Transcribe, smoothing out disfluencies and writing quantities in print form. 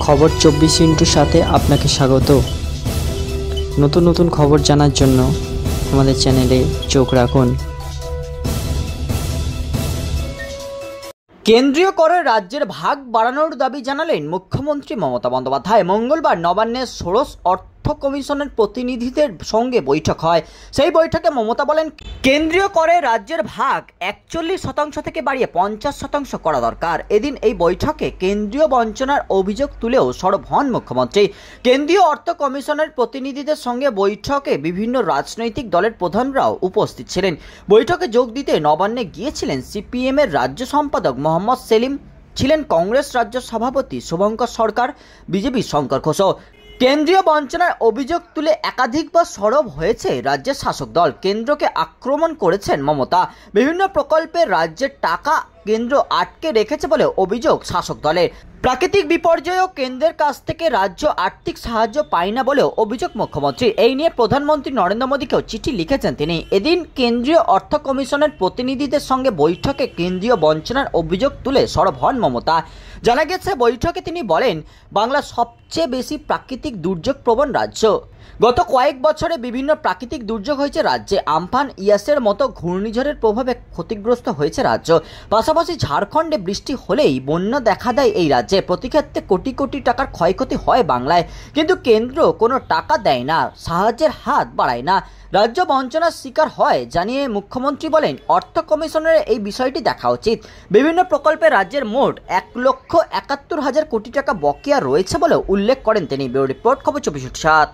খবর 24 সাথে আপনাকে স্বাগত। নতুন নতুন খবর জানার জন্য আমাদের চ্যানেলে চোখ রাখুন। কেন্দ্রীয় করে রাজ্যের ভাগ বাড়ানোর দাবি জানালেন মুখ্যমন্ত্রী মমতা বন্দ্যোপাধ্যায়। মঙ্গলবার নবান্নের ষোড়শ অর্থ কমিশনের প্রতিনিধিদের সঙ্গে বৈঠক হয়। সেই বৈঠকে মমতা বলেন, কেন্দ্রীয় করে রাজ্যের ভাগ 41% থেকে বাড়িয়ে 50% করা দরকার। এদিন এই বৈঠকে কেন্দ্রীয় বঞ্চনার অভিযোগ তুলেও সরব হন মুখ্যমন্ত্রী। কেন্দ্রীয় অর্থ কমিশনের প্রতিনিধিদের সঙ্গে বৈঠকে বিভিন্ন রাজনৈতিক দলের প্রধানরাও উপস্থিত ছিলেন। বৈঠকে যোগ দিতে নবান্নে গিয়েছিলেন সিপিএম এর রাজ্য সম্পাদক মোহাম্মদ সেলিম, ছিলেন কংগ্রেস রাজ্য সভাপতি শুভঙ্কর সরকার, বিজেপি শঙ্কর ঘোষ। কেন্দ্রীয় বঞ্চনার অভিযোগ তুলে একাধিকবার সরব হয়েছে রাজ্যের শাসক দল। কেন্দ্রকে আক্রমণ করেছেন মমতা। বিভিন্ন প্রকল্পে রাজ্যের টাকা কেন্দ্র আটকে রেখেছে বলে অভিযোগ শাসক দলের। প্রাকৃতিক বিপর্যয়েও কেন্দ্রের কাছ থেকে রাজ্য আর্থিক সাহায্য পায় না বলেও অভিযোগ মুখ্যমন্ত্রী। এই নিয়ে প্রধানমন্ত্রী নরেন্দ্র মোদীকেও চিঠি লিখেছেন তিনি। এদিন কেন্দ্রীয় অর্থ কমিশনের প্রতিনিধিদের সঙ্গে বৈঠকে কেন্দ্রীয় বঞ্চনার অভিযোগ তুলে সরব হন মমতা। জানা গেছে, বৈঠকে তিনি বলেন, বাংলা সবচেয়ে বেশি প্রাকৃতিক দুর্যোগ প্রবণ রাজ্য। গত কয়েক বছরে বিভিন্ন প্রাকৃতিক দুর্যোগ হয়েছে রাজ্যে। আমফান, ইয়াসের মতো ঘূর্ণিঝড়ের প্রভাবে ক্ষতিগ্রস্ত হয়েছে রাজ্য। পাশাপাশি ঝাড়খণ্ডে বৃষ্টি হলেই বন্যা দেখা দেয় এই রাজ্যে। প্রতি ক্ষেত্রে কোটি কোটি টাকার ক্ষয়ক্ষতি হয় বাংলায়, কিন্তু কেন্দ্র কোনো টাকা দেয় না, সাহায্যের হাত বাড়ায় না। রাজ্য বঞ্চনার শিকার হয় জানিয়ে মুখ্যমন্ত্রী বলেন, অর্থ কমিশনের এই বিষয়টি দেখা উচিত। বিভিন্ন প্রকল্পে রাজ্যের মোট 1,71,000 কোটি টাকা বকেয়া রয়েছে বলেও উল্লেখ করেন তিনি। ব্যুরো রিপোর্ট, খবর 24/7।